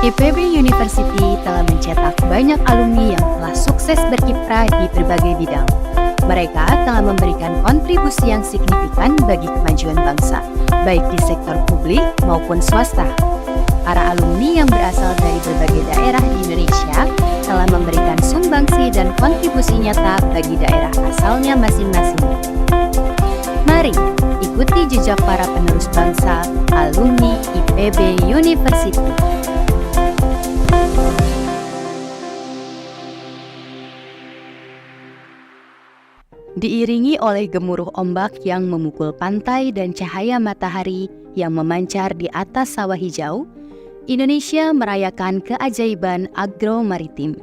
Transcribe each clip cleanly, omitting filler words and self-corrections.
IPB University telah mencetak banyak alumni yang telah sukses berkiprah di berbagai bidang. Mereka telah memberikan kontribusi yang signifikan bagi kemajuan bangsa, baik di sektor publik maupun swasta. Para alumni yang berasal dari berbagai daerah di Indonesia telah memberikan sumbangsi dan kontribusi nyata bagi daerah asalnya masing-masing. Mari ikuti jejak para penerus bangsa, alumni IPB University. Diiringi oleh gemuruh ombak yang memukul pantai dan cahaya matahari yang memancar di atas sawah hijau, Indonesia merayakan keajaiban agro-maritim.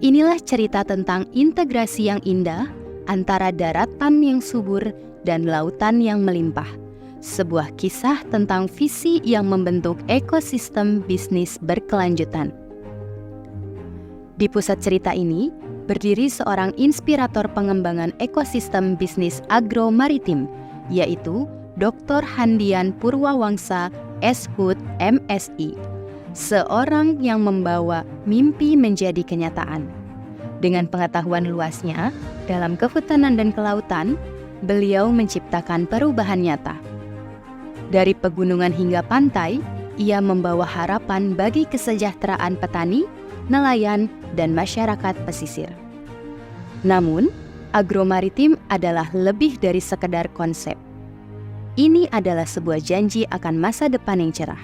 Inilah cerita tentang integrasi yang indah antara daratan yang subur dan lautan yang melimpah. Sebuah kisah tentang visi yang membentuk ekosistem bisnis berkelanjutan. Di pusat cerita ini, berdiri seorang inspirator pengembangan ekosistem bisnis agro-maritim, yaitu Dr. Handian Purwawangsa, SHUT, MSI. Seorang yang membawa mimpi menjadi kenyataan. Dengan pengetahuan luasnya dalam kehutanan dan kelautan, beliau menciptakan perubahan nyata. Dari pegunungan hingga pantai, ia membawa harapan bagi kesejahteraan petani, nelayan, dan masyarakat pesisir. Namun, agromaritim adalah lebih dari sekedar konsep. Ini adalah sebuah janji akan masa depan yang cerah.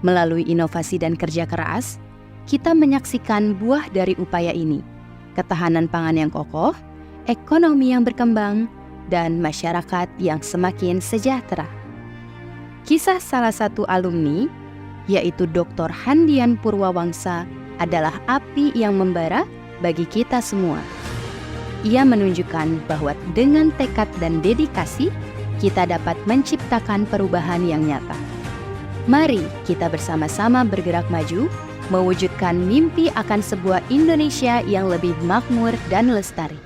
Melalui inovasi dan kerja keras, kita menyaksikan buah dari upaya ini, ketahanan pangan yang kokoh, ekonomi yang berkembang, dan masyarakat yang semakin sejahtera. Kisah salah satu alumni, yaitu Dr. Handian Purwawangsa, adalah api yang membara bagi kita semua. Ia menunjukkan bahwa dengan tekad dan dedikasi, kita dapat menciptakan perubahan yang nyata. Mari kita bersama-sama bergerak maju, mewujudkan mimpi akan sebuah Indonesia yang lebih makmur dan lestari.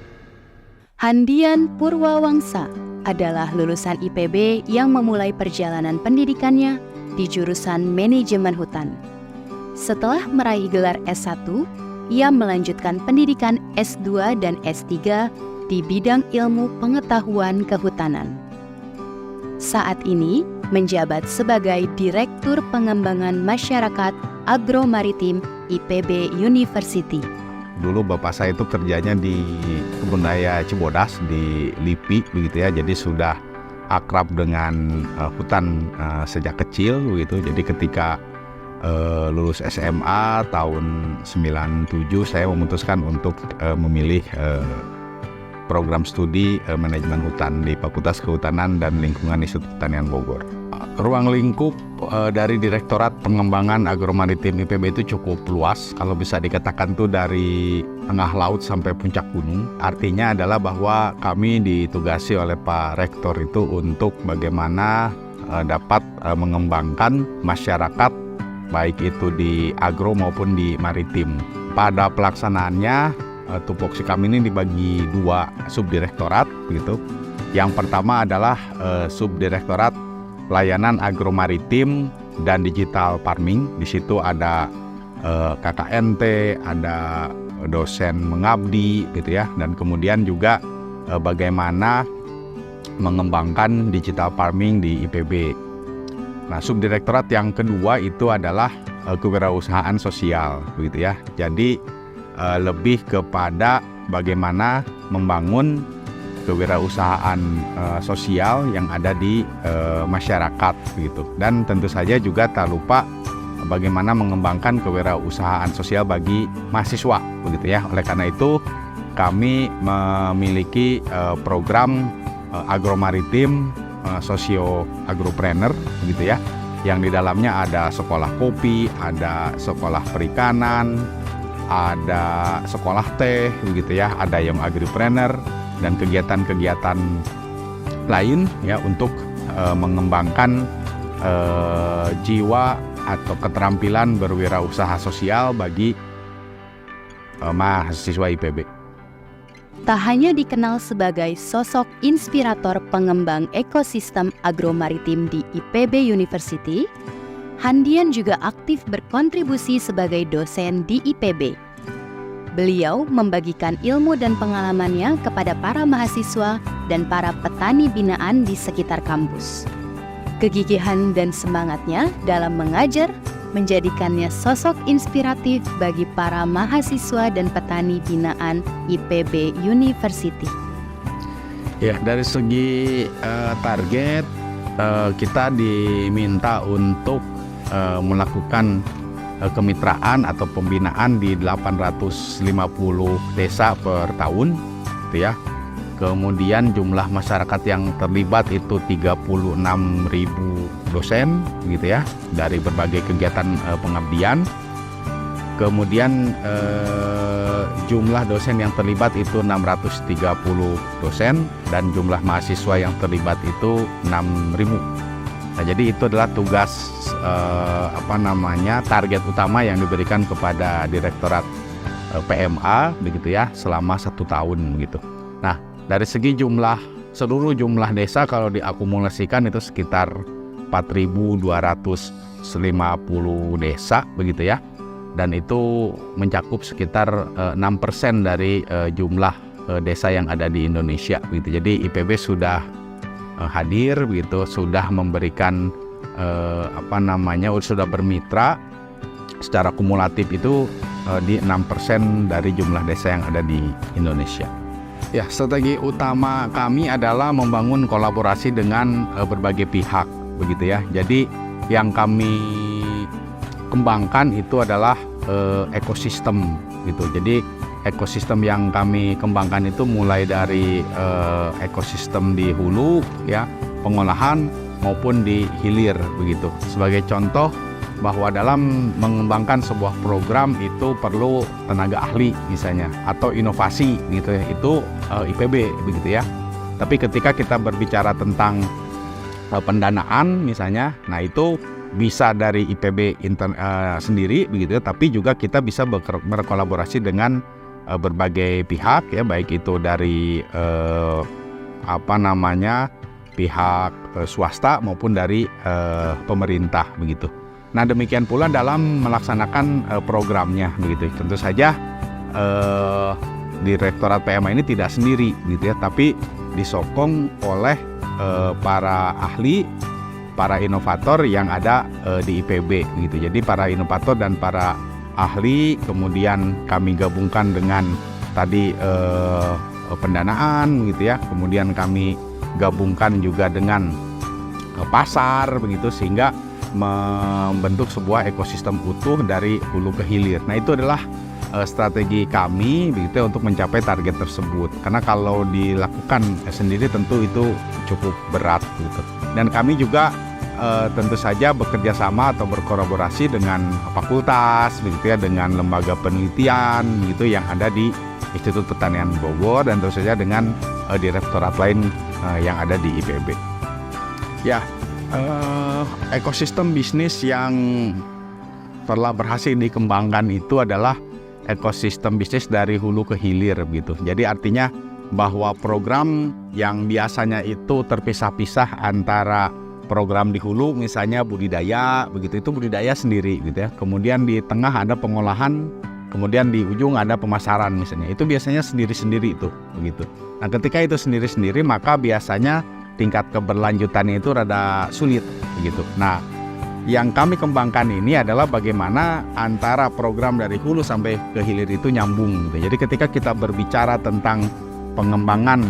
Handian Purwawangsa adalah lulusan IPB yang memulai perjalanan pendidikannya di jurusan Manajemen Hutan. Setelah meraih gelar S1, ia melanjutkan pendidikan S2 dan S3 di bidang ilmu pengetahuan kehutanan. Saat ini menjabat sebagai Direktur Pengembangan Masyarakat Agro-Maritim IPB University. Dulu bapak saya itu kerjanya di Kebun Raya Cibodas di LIPI begitu ya, jadi sudah akrab dengan hutan sejak kecil begitu. Jadi ketika lulus SMA tahun 97 saya memutuskan untuk memilih program studi manajemen hutan di Fakultas Kehutanan dan Lingkungan Institut Pertanian Bogor. Ruang lingkup dari Direktorat Pengembangan Agromaritim IPB itu cukup luas. Kalau bisa dikatakan tuh dari tengah laut sampai puncak gunung. Artinya adalah bahwa kami ditugasi oleh Pak Rektor itu untuk bagaimana dapat mengembangkan masyarakat baik itu di agro maupun di maritim. Pada pelaksanaannya, tupoksi kami ini dibagi dua subdirektorat begitu. Yang pertama adalah subdirektorat Pelayanan Agromaritim dan Digital Farming. Di situ ada KKNT, ada dosen mengabdi gitu ya, dan kemudian juga bagaimana mengembangkan digital farming di IPB. Nah, subdirektorat yang kedua itu adalah kewirausahaan sosial begitu ya. Jadi lebih kepada bagaimana membangun kewirausahaan sosial yang ada di masyarakat begitu. Dan tentu saja juga tak lupa bagaimana mengembangkan kewirausahaan sosial bagi mahasiswa begitu ya. Oleh karena itu kami memiliki program agromaritim sosio agropreneur begitu ya, yang di dalamnya ada sekolah kopi, ada sekolah perikanan, ada sekolah teh begitu ya, ada yang agripreneur dan kegiatan-kegiatan lain ya untuk mengembangkan jiwa atau keterampilan berwirausaha sosial bagi mahasiswa IPB. Tak hanya dikenal sebagai sosok inspirator pengembang ekosistem agromaritim di IPB University, Handian juga aktif berkontribusi sebagai dosen di IPB. Beliau membagikan ilmu dan pengalamannya kepada para mahasiswa dan para petani binaan di sekitar kampus. Kegigihan dan semangatnya dalam mengajar menjadikannya sosok inspiratif bagi para mahasiswa dan petani binaan IPB University. Ya, dari segi target kita diminta untuk melakukan kemitraan atau pembinaan di 850 desa per tahun, gitu ya. Kemudian jumlah masyarakat yang terlibat itu 36.000 dosen, gitu ya, dari berbagai kegiatan pengabdian. Kemudian jumlah dosen yang terlibat itu 630 dosen dan jumlah mahasiswa yang terlibat itu 6.000. Nah, jadi itu adalah tugas target utama yang diberikan kepada Direktorat PMA, begitu ya, selama 1 tahun begitu. Nah, dari segi seluruh jumlah desa kalau diakumulasikan itu sekitar 4.250 desa begitu ya. Dan itu mencakup sekitar 6% dari jumlah desa yang ada di Indonesia begitu. Jadi IPB sudah hadir begitu, sudah memberikan sudah bermitra secara kumulatif itu di 6% dari jumlah desa yang ada di Indonesia. Ya, strategi utama kami adalah membangun kolaborasi dengan berbagai pihak begitu ya. Jadi yang kami kembangkan itu adalah ekosistem gitu. Jadi ekosistem yang kami kembangkan itu mulai dari ekosistem di hulu ya, pengolahan maupun di hilir begitu. Sebagai contoh bahwa dalam mengembangkan sebuah program itu perlu tenaga ahli misalnya atau inovasi gitu ya, itu IPB begitu ya. Tapi ketika kita berbicara tentang pendanaan misalnya, nah itu bisa dari IPB sendiri begitu ya, tapi juga kita bisa berkolaborasi dengan berbagai pihak ya, baik itu dari pihak swasta maupun dari pemerintah begitu. Nah, demikian pula dalam melaksanakan programnya begitu. Tentu saja Direktorat PMA ini tidak sendiri gitu ya, tapi disokong oleh para ahli, para inovator yang ada di IPB gitu. Jadi para inovator dan para ahli kemudian kami gabungkan dengan tadi pendanaan gitu ya. Kemudian kami gabungkan juga dengan pasar begitu, sehingga membentuk sebuah ekosistem utuh dari hulu ke hilir. Nah, itu adalah strategi kami begitu untuk mencapai target tersebut. Karena kalau dilakukan sendiri tentu itu cukup berat gitu. Dan kami juga tentu saja bekerja sama atau berkolaborasi dengan fakultas begitu ya, dengan lembaga penelitian gitu yang ada di Institut Pertanian Bogor, dan tentu saja dengan direktorat lain yang ada di IPB. Ya, ekosistem bisnis yang telah berhasil dikembangkan itu adalah ekosistem bisnis dari hulu ke hilir gitu. Jadi artinya bahwa program yang biasanya itu terpisah-pisah antara program di hulu misalnya budidaya begitu, itu budidaya sendiri gitu ya. Kemudian di tengah ada pengolahan, kemudian di ujung ada pemasaran misalnya. Itu biasanya sendiri-sendiri itu begitu. Nah, ketika itu sendiri-sendiri maka biasanya tingkat keberlanjutannya itu rada sulit begitu. Nah, yang kami kembangkan ini adalah bagaimana antara program dari hulu sampai ke hilir itu nyambung gitu. Jadi ketika kita berbicara tentang pengembangan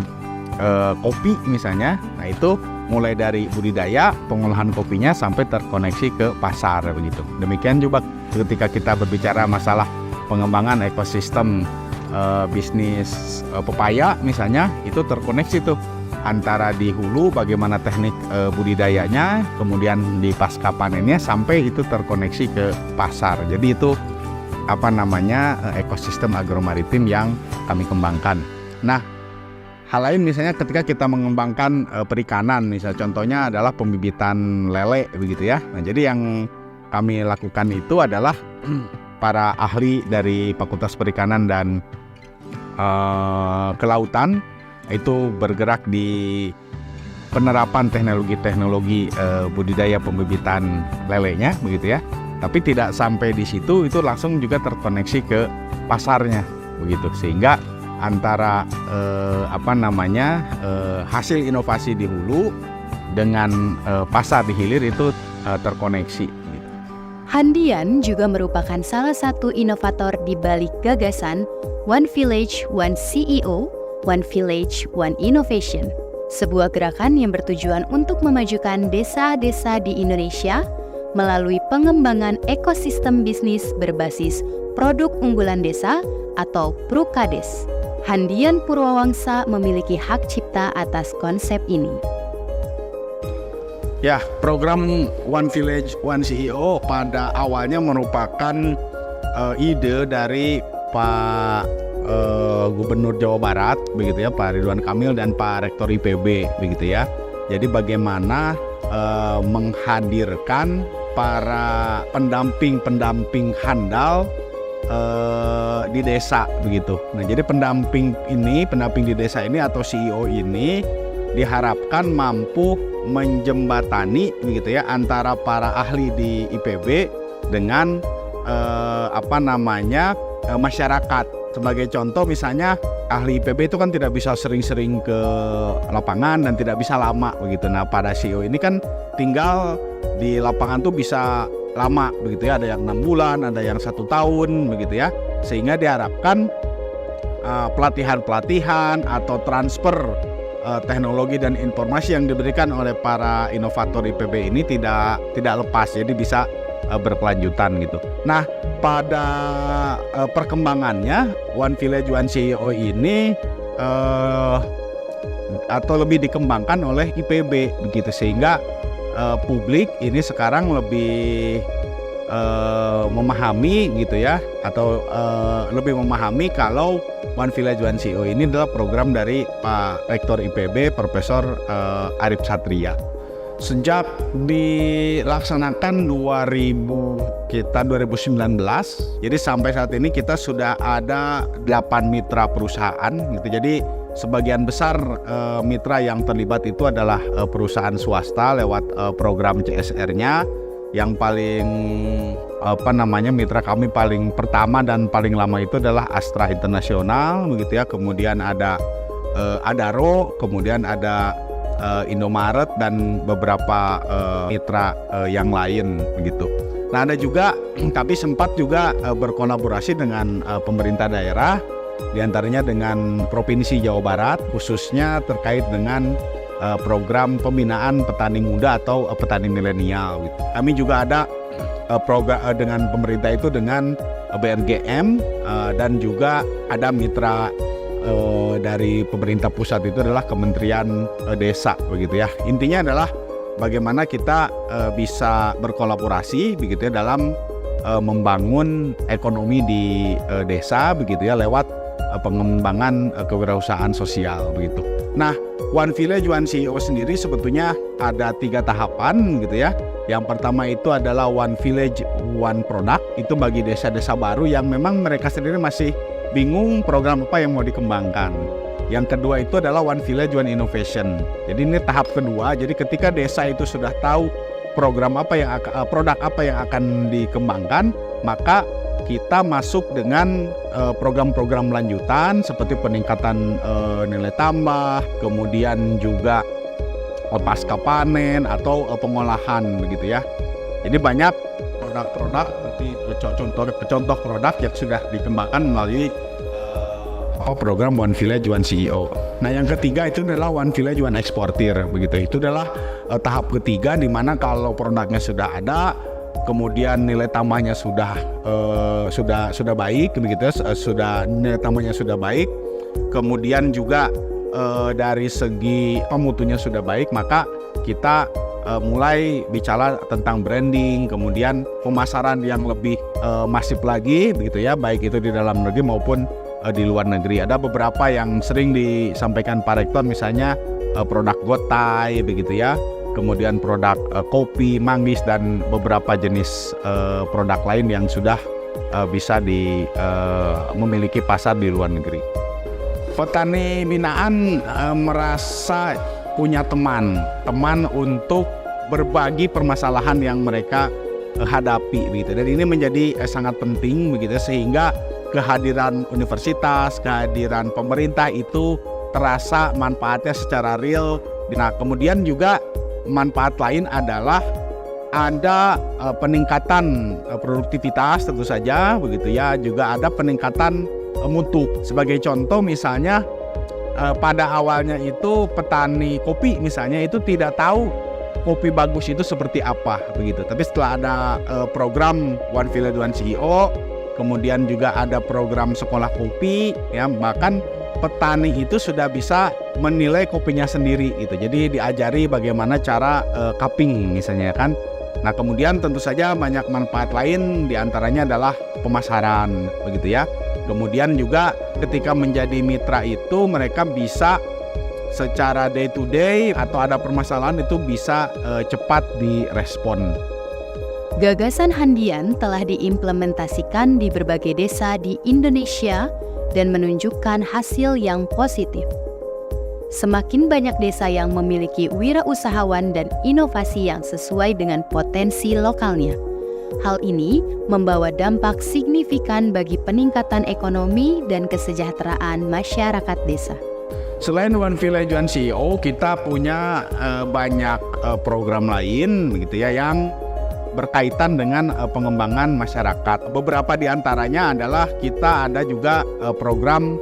kopi misalnya, nah itu mulai dari budidaya, pengolahan kopinya sampai terkoneksi ke pasar begitu. Demikian juga ketika kita berbicara masalah pengembangan ekosistem bisnis pepaya misalnya, itu terkoneksi tuh antara di hulu bagaimana teknik budidayanya, kemudian di pasca panennya sampai itu terkoneksi ke pasar. Jadi itu ekosistem agromaritim yang kami kembangkan. Nah, hal lain misalnya ketika kita mengembangkan perikanan, misalnya contohnya adalah pembibitan lele begitu ya. Nah, jadi yang kami lakukan itu adalah para ahli dari Fakultas Perikanan dan Kelautan itu bergerak di penerapan teknologi-teknologi budidaya pembibitan lelenya begitu ya. Tapi tidak sampai di situ, itu langsung juga terkoneksi ke pasarnya begitu, sehingga antara hasil inovasi di hulu dengan pasar di hilir itu terkoneksi. Handian juga merupakan salah satu inovator di balik gagasan One Village, One CEO, One Village, One Innovation. Sebuah gerakan yang bertujuan untuk memajukan desa-desa di Indonesia melalui pengembangan ekosistem bisnis berbasis produk unggulan desa atau Prukades. Handian Purwawangsa memiliki hak cipta atas konsep ini. Ya, program One Village, One CEO pada awalnya merupakan ide dari Pak Gubernur Jawa Barat, begitu ya, Pak Ridwan Kamil dan Pak Rektor IPB, begitu ya. Jadi bagaimana menghadirkan para pendamping handal di desa, begitu. Nah, jadi pendamping di desa ini atau CEO ini diharapkan mampu menjembatani, begitu ya, antara para ahli di IPB dengan masyarakat. Sebagai contoh misalnya ahli IPB itu kan tidak bisa sering-sering ke lapangan dan tidak bisa lama begitu. Nah, pada CEO ini kan tinggal di lapangan tuh bisa lama begitu ya, ada yang 6 bulan, ada yang 1 tahun begitu ya. Sehingga diharapkan pelatihan atau transfer teknologi dan informasi yang diberikan oleh para inovator IPB ini tidak lepas, jadi bisa berkelanjutan gitu. Nah, pada perkembangannya One Village One CEO ini atau lebih dikembangkan oleh IPB begitu, sehingga publik ini sekarang lebih memahami gitu ya, atau lebih memahami kalau One Village One CEO ini adalah program dari Pak Rektor IPB Profesor Arif Satria. Sejak dilaksanakan 2019, jadi sampai saat ini kita sudah ada 8 mitra perusahaan gitu. Jadi sebagian besar mitra yang terlibat itu adalah perusahaan swasta lewat program CSR-nya. Yang paling mitra kami paling pertama dan paling lama itu adalah Astra Internasional begitu ya. Kemudian ada Adaro, kemudian ada Indomaret dan beberapa mitra yang lain begitu. Nah, ada juga kami sempat juga berkolaborasi dengan pemerintah daerah, diantaranya dengan Provinsi Jawa Barat, khususnya terkait dengan program pembinaan petani muda atau petani milenial gitu. Kami juga ada program dengan pemerintah itu dengan BRGM dan juga ada mitra dari pemerintah pusat itu adalah Kementerian Desa begitu ya. Intinya adalah bagaimana kita bisa berkolaborasi begitu ya dalam membangun ekonomi di desa begitu ya, lewat pengembangan kewirausahaan sosial begitu. Nah, One Village One CEO sendiri sebetulnya ada 3 tahapan gitu ya. Yang pertama itu adalah One Village One Product, itu bagi desa-desa baru yang memang mereka sendiri masih bingung program apa yang mau dikembangkan. Yang kedua itu adalah One Village One Innovation. Jadi ini tahap kedua. Jadi ketika desa itu sudah tahu program apa yang produk apa yang akan dikembangkan, maka kita masuk dengan program-program lanjutan seperti peningkatan nilai tambah, kemudian juga pasca panen atau pengolahan begitu ya. Jadi banyak produk-produk seperti contoh produk yang sudah dikembangkan melalui program One Village One CEO. Nah, yang ketiga itu adalah One Village One Exporter begitu. Itu adalah tahap ketiga di mana kalau produknya sudah ada, kemudian nilai tambahnya sudah baik begitu, nilai tambahnya sudah baik, kemudian juga dari segi mutunya sudah baik, maka kita mulai bicara tentang branding, kemudian pemasaran yang lebih masif lagi begitu ya, baik itu di dalam negeri maupun di luar negeri. Ada beberapa yang sering disampaikan Pak Rektor, misalnya produk gotai begitu ya, kemudian produk kopi, manggis, dan beberapa jenis produk lain yang sudah bisa memiliki pasar di luar negeri. Petani binaan merasa punya teman untuk berbagi permasalahan yang mereka hadapi begitu. Dan ini menjadi sangat penting begitu, sehingga kehadiran universitas, kehadiran pemerintah itu terasa manfaatnya secara real. Nah, kemudian juga manfaat lain adalah ada peningkatan produktivitas tentu saja begitu ya, juga ada peningkatan mutu. Sebagai contoh misalnya pada awalnya itu petani kopi misalnya itu tidak tahu kopi bagus itu seperti apa begitu. Tapi setelah ada program One Village One CEO, kemudian juga ada program sekolah kopi ya, bahkan petani itu sudah bisa menilai kopinya sendiri gitu. Jadi diajari bagaimana cara cupping misalnya kan. Nah, kemudian tentu saja banyak manfaat lain, diantaranya adalah pemasaran begitu ya. Kemudian juga ketika menjadi mitra itu mereka bisa secara day to day atau ada permasalahan itu bisa cepat direspon. Gagasan Handian telah diimplementasikan di berbagai desa di Indonesia dan menunjukkan hasil yang positif. Semakin banyak desa yang memiliki wirausahawan dan inovasi yang sesuai dengan potensi lokalnya. Hal ini membawa dampak signifikan bagi peningkatan ekonomi dan kesejahteraan masyarakat desa. Selain One Village One CEO, kita punya banyak program lain begitu ya yang berkaitan dengan pengembangan masyarakat. Beberapa di antaranya adalah kita ada juga program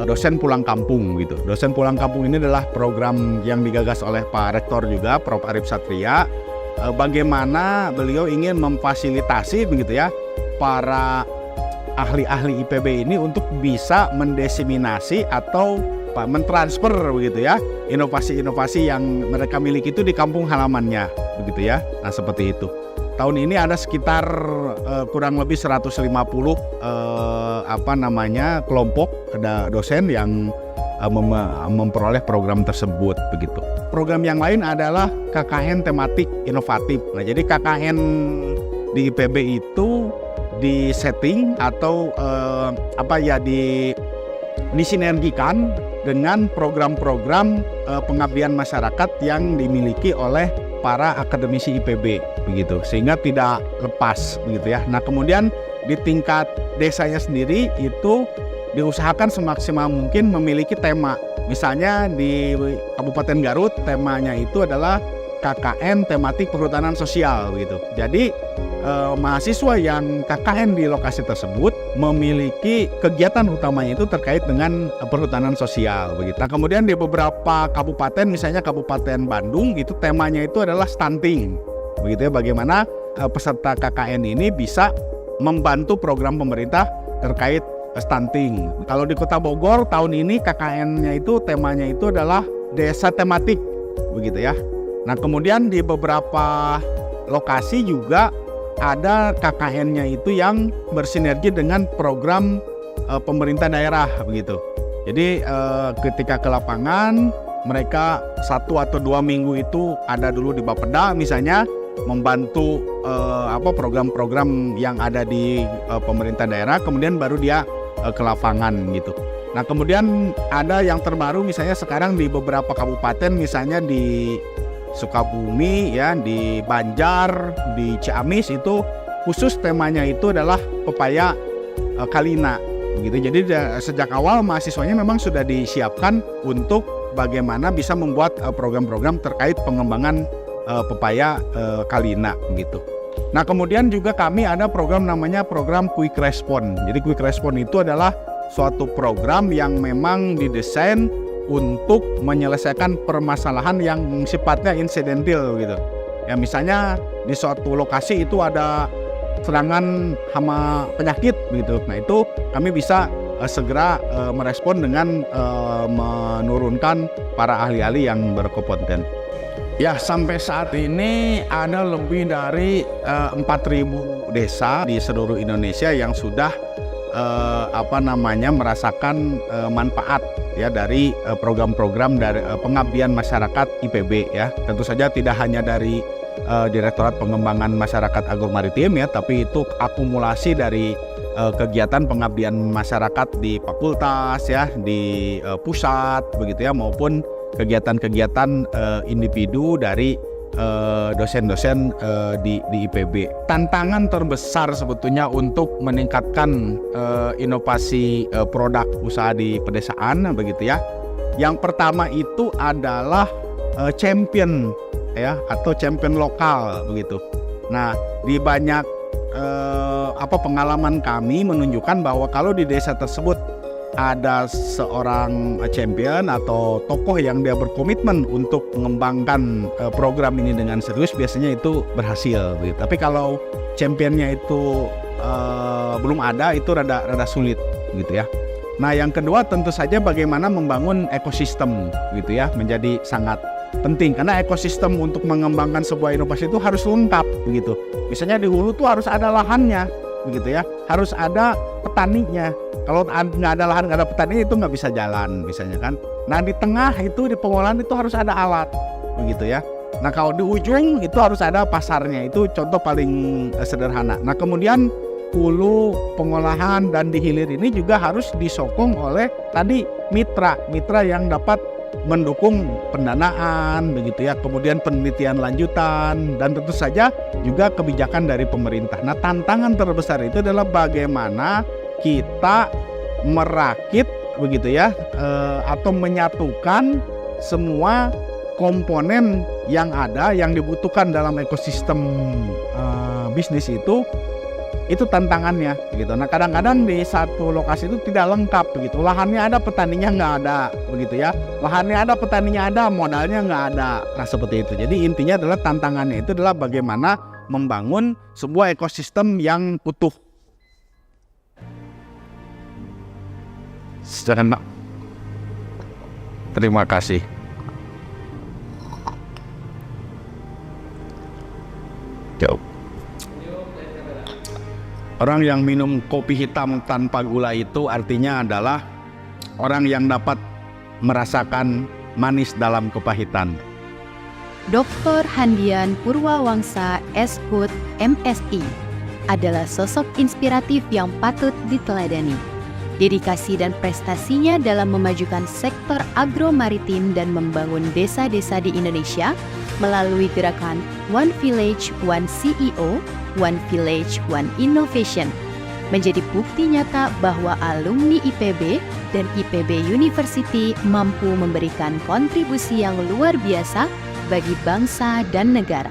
dosen pulang kampung gitu. Dosen pulang kampung ini adalah program yang digagas oleh Pak Rektor juga, Prof. Arif Satria. Bagaimana beliau ingin memfasilitasi begitu ya para ahli-ahli IPB ini untuk bisa mendiseminasi atau mentransfer begitu ya inovasi-inovasi yang mereka miliki itu di kampung halamannya begitu ya. Nah, seperti itu. Tahun ini ada sekitar kurang lebih 150 kelompok dosen yang memperoleh program tersebut begitu. Program yang lain adalah KKN tematik inovatif. Nah, jadi KKN di IPB itu disetting atau disinergikan dengan program-program pengabdian masyarakat yang dimiliki oleh para akademisi IPB begitu, sehingga tidak lepas begitu ya. Nah, kemudian di tingkat desanya sendiri itu diusahakan semaksimal mungkin memiliki tema. Misalnya di Kabupaten Garut temanya itu adalah KKN tematik perhutanan sosial begitu. Jadi mahasiswa yang KKN di lokasi tersebut memiliki kegiatan utamanya itu terkait dengan perhutanan sosial begitu. Nah, kemudian di beberapa kabupaten, misalnya Kabupaten Bandung, itu temanya itu adalah stunting begitu ya, bagaimana peserta KKN ini bisa membantu program pemerintah terkait stunting. Kalau di Kota Bogor tahun ini KKN-nya itu temanya itu adalah desa tematik begitu ya. Nah, kemudian di beberapa lokasi juga ada KKN-nya itu yang bersinergi dengan program pemerintah daerah begitu. Jadi ketika ke lapangan mereka 1 atau 2 minggu itu ada dulu di Bapeda misalnya membantu program-program yang ada di pemerintah daerah, kemudian baru dia ke lapangan gitu. Nah, kemudian ada yang terbaru misalnya sekarang di beberapa kabupaten, misalnya di Sukabumi ya, di Banjar, di Ciamis, itu khusus temanya itu adalah pepaya Kalina begitu. Jadi sejak awal mahasiswanya memang sudah disiapkan untuk bagaimana bisa membuat program-program terkait pengembangan pepaya Kalina gitu. Nah, kemudian juga kami ada program namanya program Quick Response. Jadi Quick Response itu adalah suatu program yang memang didesain untuk menyelesaikan permasalahan yang sifatnya insidental gitu. Ya, misalnya di suatu lokasi itu ada serangan hama penyakit begitu. Nah, itu kami bisa segera merespon dengan menurunkan para ahli-ahli yang berkompeten. Ya, sampai saat ini ada lebih dari 4.000 desa di seluruh Indonesia yang sudah merasakan manfaat ya dari program-program dari pengabdian masyarakat IPB ya. Tentu saja tidak hanya dari Direktorat Pengembangan Masyarakat Agromaritim ya, tapi itu akumulasi dari kegiatan pengabdian masyarakat di fakultas ya, di pusat begitu ya, maupun kegiatan-kegiatan individu dari dosen-dosen di IPB. Tantangan terbesar sebetulnya untuk meningkatkan inovasi produk usaha di pedesaan begitu ya. Yang pertama itu adalah champion ya, atau champion lokal begitu. Nah, di banyak pengalaman kami menunjukkan bahwa kalau di desa tersebut ada seorang champion atau tokoh yang dia berkomitmen untuk mengembangkan program ini dengan serius, biasanya itu berhasil gitu. Tapi kalau championnya itu belum ada, itu rada sulit gitu ya. Nah, yang kedua tentu saja bagaimana membangun ekosistem gitu ya, menjadi sangat penting, karena ekosistem untuk mengembangkan sebuah inovasi itu harus lengkap begitu. Misalnya di hulu tuh harus ada lahannya begitu ya, harus ada petaninya. Kalau nggak ada lahan, nggak ada petani, itu nggak bisa jalan misalnya kan. Nah, di tengah itu, di pengolahan itu harus ada alat begitu ya. Nah, kalau di ujung itu harus ada pasarnya. Itu contoh paling sederhana. Nah, kemudian hulu, pengolahan, dan di hilir ini juga harus disokong oleh tadi mitra yang dapat mendukung pendanaan begitu ya, kemudian penelitian lanjutan, dan tentu saja juga kebijakan dari pemerintah. Nah, tantangan terbesar itu adalah bagaimana kita merakit begitu ya, atau menyatukan semua komponen yang ada yang dibutuhkan dalam ekosistem bisnis itu tantangannya gitu. Nah, kadang-kadang di satu lokasi itu tidak lengkap begitu. Lahannya ada, petaninya nggak ada begitu ya. Lahannya ada, petaninya ada, modalnya nggak ada. Nah, seperti itu. Jadi intinya adalah tantangannya itu adalah bagaimana membangun sebuah ekosistem yang utuh. Sejenak. Terima kasih. Jauh. Orang yang minum kopi hitam tanpa gula itu artinya adalah orang yang dapat merasakan manis dalam kepahitan. Dr. Handian Purwawangsa SHUT MSI adalah sosok inspiratif yang patut diteladani. Dedikasi dan prestasinya dalam memajukan sektor agromaritim dan membangun desa-desa di Indonesia melalui gerakan One Village, One CEO, One Village, One Innovation menjadi bukti nyata bahwa alumni IPB dan IPB University mampu memberikan kontribusi yang luar biasa bagi bangsa dan negara.